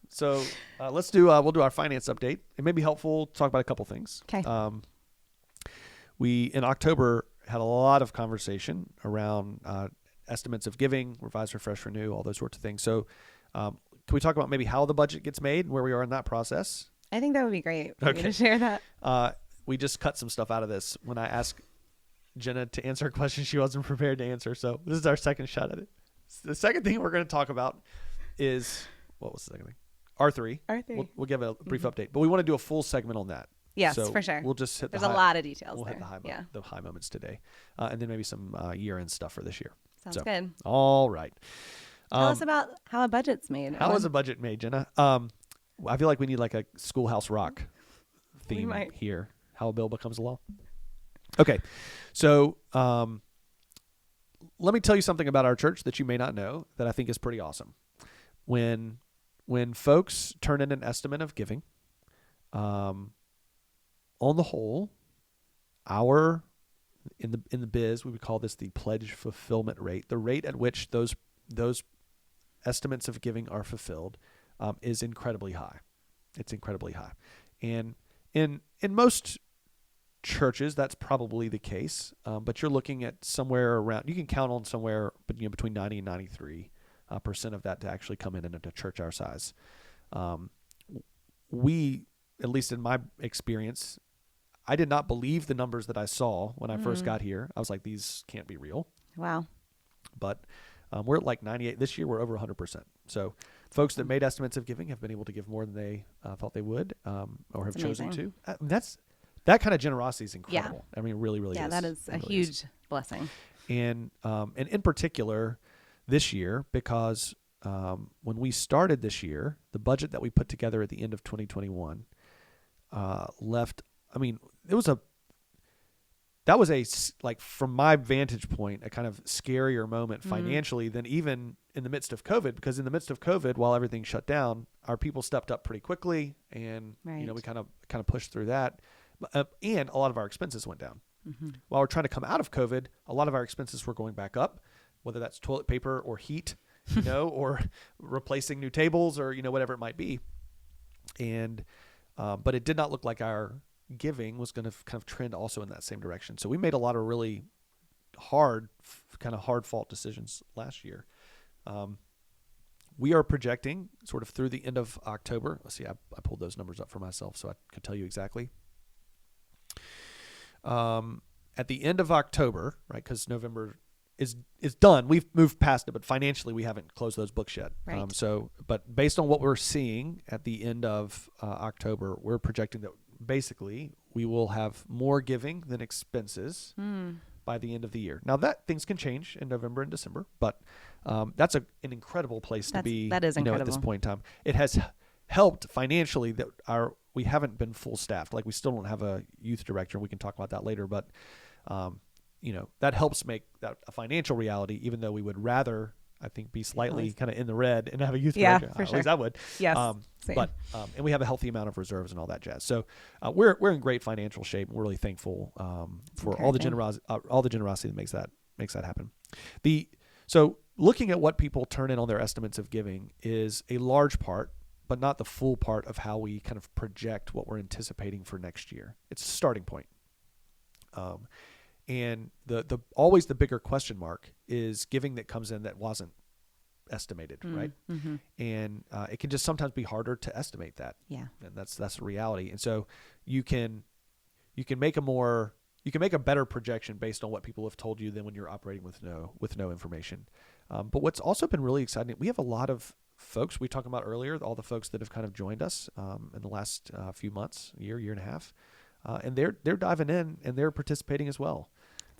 So let's do. We'll do our finance update. It may be helpful to talk about a couple things. Okay. We in October had a lot of conversation around estimates of giving, revise, refresh, renew, all those sorts of things. So can we talk about maybe how the budget gets made and where we are in that process? I think that would be great for you to share that. We just cut some stuff out of this when I asked Jenna to answer a question she wasn't prepared to answer. So this is our second shot at it. The second thing we're going to talk about is, what was the second thing? R3. R3. We'll give a brief update, but we want to do a full segment on that. Yes, so for sure. We'll just hit There's a lot of details We'll there. hit the high moments today. And then maybe some year-end stuff for this year. Sounds good. All right. Tell us about how a budget's made. How is a budget made, Jenna? I feel like we need like a Schoolhouse Rock theme here. How a bill becomes a law. Okay. So let me tell you something about our church that you may not know that I think is pretty awesome. When folks turn in an estimate of giving, on the whole, in the biz, we would call this the pledge fulfillment rate. The rate at which those estimates of giving are fulfilled is incredibly high. It's incredibly high. And in most churches, that's probably the case. But you're looking at somewhere around, you can count on somewhere between 90 and 93% of that to actually come in a church our size. We, at least in my experience, I did not believe the numbers that I saw when I first got here. I was like, these can't be real. Wow. But we're at like 98. This year, we're over 100%. So folks that made estimates of giving have been able to give more than they thought they would or have chosen to. That kind of generosity is incredible. Yeah. I mean, it really, really is. Yeah, that is a huge blessing. And in particular, this year, because when we started this year, the budget that we put together at the end of 2021 left, I mean, that was like from my vantage point, a kind of scarier moment financially than even in the midst of COVID, because in the midst of COVID, while everything shut down, our people stepped up pretty quickly and, we kind of pushed through that. And a lot of our expenses went down. Mm-hmm. While we're trying to come out of COVID, a lot of our expenses were going back up, whether that's toilet paper or heat, or replacing new tables or, whatever it might be. And, but it did not look like our giving was going to kind of trend also in that same direction. So we made a lot of really hard fought decisions last year. We are projecting sort of through the end of October. Let's see, I pulled those numbers up for myself so I can tell you exactly. At the end of October, right, because November is done. We've moved past it, but financially we haven't closed those books yet. Right. But based on what we're seeing at the end of October, we're projecting that basically we will have more giving than expenses by the end of the year. Now that things can change in November and December, but that's an incredible place to be. That is incredible. At this point in time. It has helped financially that we haven't been full staffed. Like we still don't have a youth director. We can talk about that later, but that helps make that a financial reality, even though we would rather, I think, be slightly kind of in the red and have a youth director. Yeah, for sure. At least I would. Yes. But and we have a healthy amount of reserves and all that jazz. So we're in great financial shape. We're really thankful for all the generosity that makes that happen. So looking at what people turn in on their estimates of giving is a large part, but not the full part of how we kind of project what we're anticipating for next year. It's a starting point. And the always the bigger question mark is giving that comes in that wasn't estimated, right? Mm-hmm. And it can just sometimes be harder to estimate that. Yeah. And that's the reality. And so you can make a better projection based on what people have told you than when you're operating with no information. But what's also been really exciting, we have a lot of folks we talked about earlier, all the folks that have kind of joined us in the last few months, year and a half, and they're diving in and they're participating as well,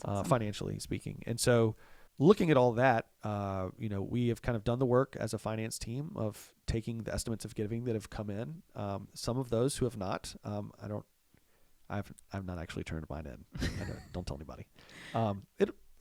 awesome. Financially speaking. And so looking at all that, we have kind of done the work as a finance team of taking the estimates of giving that have come in. Some of those who have not, I've not actually turned mine in. Don't tell anybody.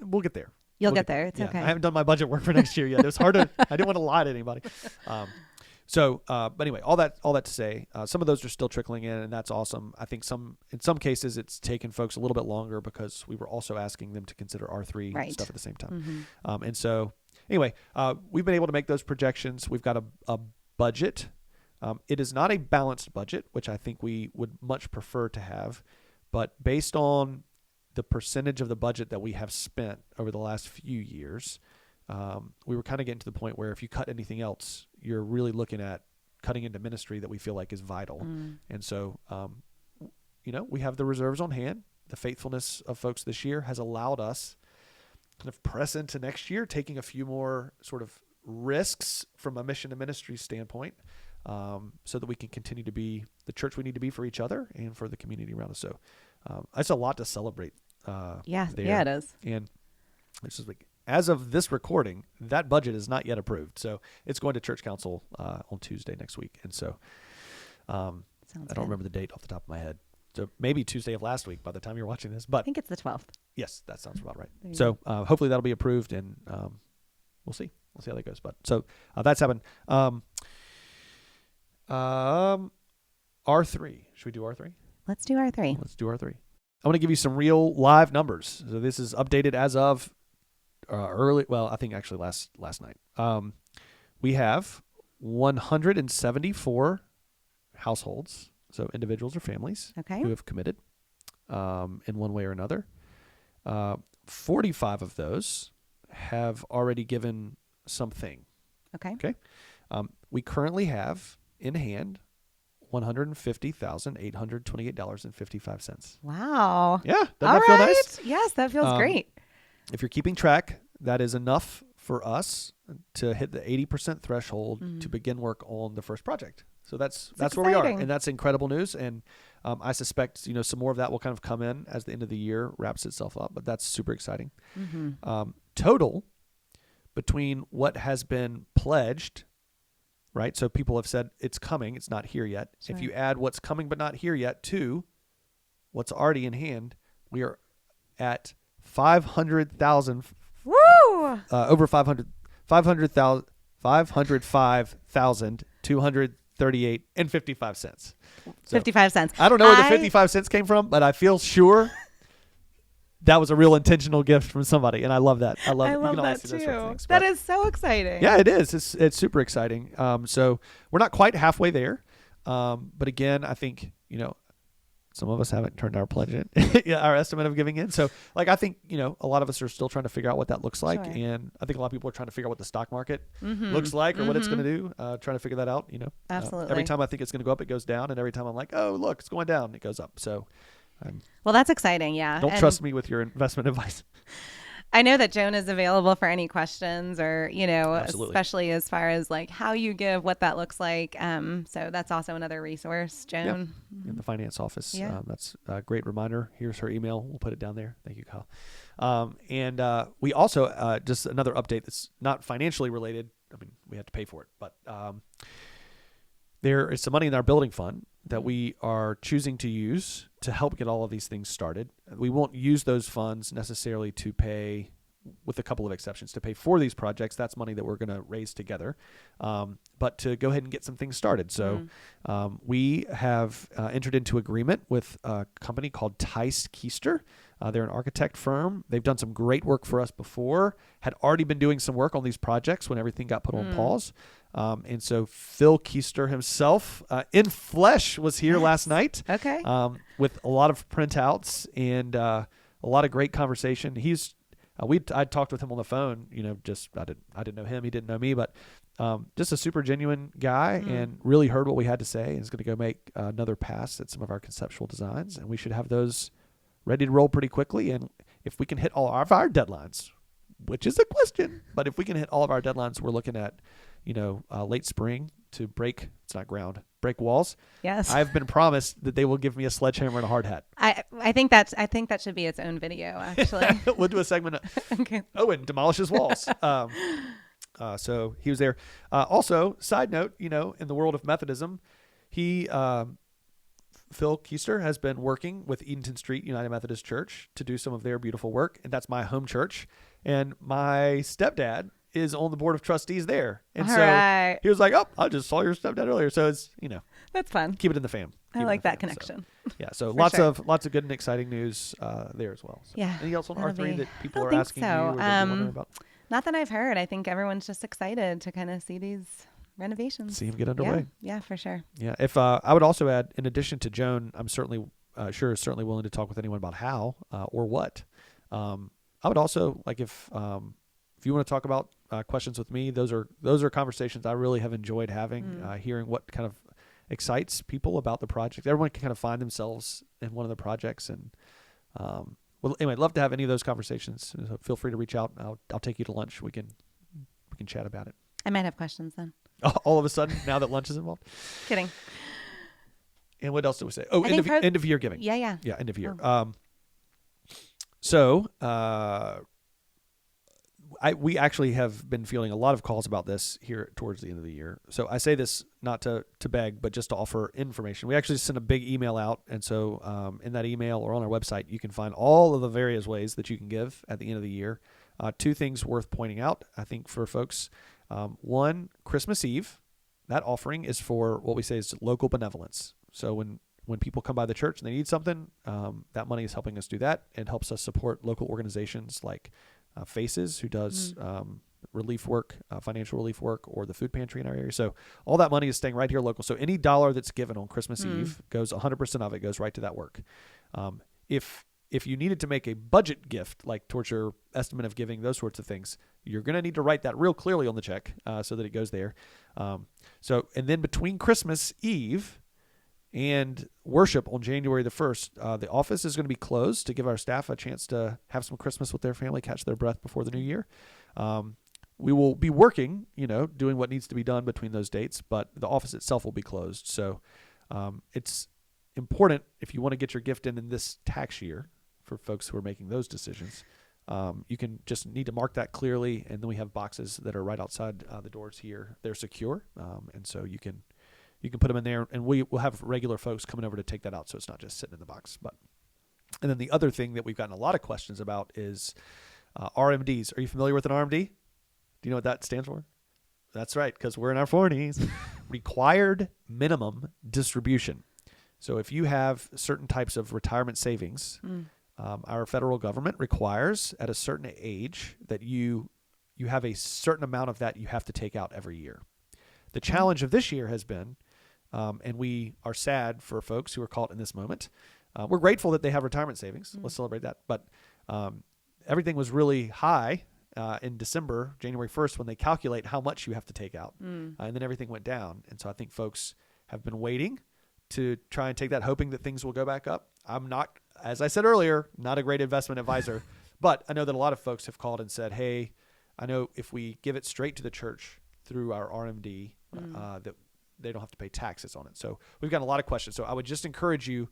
We'll get there. You'll get there. It's okay. I haven't done my budget work for next year yet. It was hard I didn't want to lie to anybody. But anyway, all that to say, some of those are still trickling in, and that's awesome. I think in some cases it's taken folks a little bit longer because we were also asking them to consider R3 stuff at the same time. Mm-hmm. And so anyway, we've been able to make those projections. We've got a budget It is not a balanced budget, which I think we would much prefer to have, but based on the percentage of the budget that we have spent over the last few years, we were kind of getting to the point where if you cut anything else, you're really looking at cutting into ministry that we feel like is vital. And so, we have the reserves on hand. The faithfulness of folks this year has allowed us kind of press into next year, taking a few more sort of risks from a mission and ministry standpoint, so that we can continue to be the church we need to be for each other and for the community around us. So that's a lot to celebrate. Yeah, it is. And it's just like, as of this recording, that budget is not yet approved. So it's going to church council on Tuesday next week. And so I don't remember the date off the top of my head. So maybe Tuesday of last week by the time you're watching this. But I think it's the 12th. Yes, that sounds about right. So hopefully that'll be approved, and we'll see. We'll see how that goes. But so that's happened. R3. Should we do R3? Let's do R3. Let's do R3. I want to give you some real live numbers. So this is updated as of I think actually last night. We have 174 households, so individuals or families, who have committed in one way or another. 45 of those have already given something. Okay. We currently have in hand $150,828.55. Wow. Yeah. Doesn't that feel nice? Yes, that feels great. If you're keeping track, that is enough for us to hit the 80% threshold to begin work on the first project. So that's where we are, and that's incredible news. And I suspect some more of that will kind of come in as the end of the year wraps itself up. But that's super exciting. Total between what has been pledged, right? So people have said it's coming, it's not here yet. Sure. If you add what's coming but not here yet to what's already in hand, we are at 500,000. Woo! Over 505,238 and 55 cents. So 55 cents. I don't know where the 55 cents came from, but I feel sure that was a real intentional gift from somebody, and I love that. I love that too. That is so exciting. Yeah, it is. It's super exciting. So we're not quite halfway there, but again, I think some of us haven't turned our pledge in, our estimate of giving in. So I think a lot of us are still trying to figure out what that looks like, sure. And I think a lot of people are trying to figure out what the stock market looks like or what it's going to do. Trying to figure that out. Absolutely. Every time I think it's going to go up, it goes down, and every time I'm like, oh look, it's going down, it goes up. So. Well, that's exciting. Yeah. Don't trust me with your investment advice. I know that Joan is available for any questions or, Absolutely. Especially as far as how you give, what that looks like. So that's also another resource, Joan. In the finance office. Yeah. That's a great reminder. Here's her email. We'll put it down there. Thank you, Kyle. And we also, just another update that's not financially related. I mean, we have to pay for it, but there is some money in our building fund that we are choosing to use to help get all of these things started. We won't use those funds necessarily to pay, with a couple of exceptions, to pay for these projects. That's money that we're going to raise together, but to go ahead and get some things started. So we have entered into agreement with a company called Tice Keister. They're an architect firm. They've done some great work for us before, had already been doing some work on these projects when everything got put on pause. And so Phil Keister himself, in flesh, was here last night. Okay. With a lot of printouts and a lot of great conversation. I talked with him on the phone. I didn't know him, he didn't know me, but just a super genuine guy and really heard what we had to say, and is going to go make another pass at some of our conceptual designs, and we should have those ready to roll pretty quickly. And if we can hit all of our deadlines, which is a question, but if we can hit all of our deadlines, we're looking at late spring to break walls. Yes. I've been promised that they will give me a sledgehammer and a hard hat. I think that should be its own video, actually. We'll do a segment of okay. Owen demolishes walls. So he was there. Also, side note, in the world of Methodism, Phil Keister has been working with Edenton Street United Methodist Church to do some of their beautiful work, and that's my home church. And my stepdad is on the board of trustees there. And he was like, oh, I just saw your stepdad earlier. So it's, that's fun. Keep it in the fam. I like that connection. So, yeah. So lots of good and exciting news there as well. So yeah. Anything else on R3 that people are asking you or that you're wondering about? Not that I've heard. I think everyone's just excited to kind of see these renovations. See them get underway. Yeah, for sure. Yeah. If I would also add, in addition to Joan, I'm certainly willing to talk with anyone about how or what. I would also like if you want to talk about questions with me, those are conversations I really have enjoyed having, hearing what kind of excites people about the project. Everyone can kind of find themselves in one of the projects, and well, anyway, I'd love to have any of those conversations. So feel free to reach out. I'll take you to lunch. We can chat about it. I might have questions then. All of a sudden, now that lunch is involved. Kidding. And what else do we say? Oh, end of year giving. Yeah. Yeah, end of year. Oh. We actually have been fielding a lot of calls about this here towards the end of the year. So I say this not to beg, but just to offer information. We actually sent a big email out, and so in that email or on our website, you can find all of the various ways that you can give at the end of the year. Two things worth pointing out, I think, for folks. One, Christmas Eve, that offering is for what we say is local benevolence. So when people come by the church and they need something, that money is helping us do that. It helps us support local organizations like Faces, who does relief work, financial relief work, or the food pantry in our area. So all that money is staying right here local. So any dollar that's given on Christmas Eve goes 100% of it goes right to that work. If you needed to make a budget gift, like towards your estimate of giving, those sorts of things, you're going to need to write that real clearly on the check so that it goes there. And then between Christmas Eve and worship on January the 1st, the office is going to be closed to give our staff a chance to have some Christmas with their family, catch their breath before the new year. We will be working, doing what needs to be done between those dates, but the office itself will be closed. So it's important, if you want to get your gift in this tax year, for folks who are making those decisions, you can just need to mark that clearly, and then we have boxes that are right outside the doors here. They're secure, and so you can put them in there, and we will have regular folks coming over to take that out, so it's not just sitting in the box. And then the other thing that we've gotten a lot of questions about is RMDs. Are you familiar with an RMD? Do you know what that stands for? That's right, because we're in our 40s. Required minimum distribution. So if you have certain types of retirement savings, our federal government requires at a certain age that you have a certain amount of that you have to take out every year. The challenge of this year has been, and we are sad for folks who are caught in this moment. We're grateful that they have retirement savings. Let's celebrate that. But everything was really high in December, January 1st, when they calculate how much you have to take out. And then everything went down. And so I think folks have been waiting to try and take that, hoping that things will go back up. I'm not, as I said earlier, not a great investment advisor, but I know that a lot of folks have called and said, hey, I know if we give it straight to the church through our RMD, that they don't have to pay taxes on it. So we've got a lot of questions. So I would just encourage you,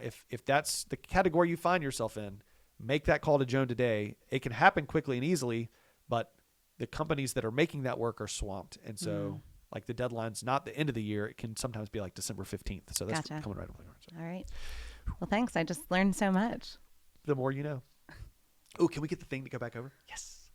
if that's the category you find yourself in, make that call to Joan today. It can happen quickly and easily, but the companies that are making that work are swamped. And so like the deadline's not the end of the year. It can sometimes be like December 15th. So that's coming right away. So. All right. Well, thanks. I just learned so much. The more you know. Oh, can we get the thing to go back over? Yes.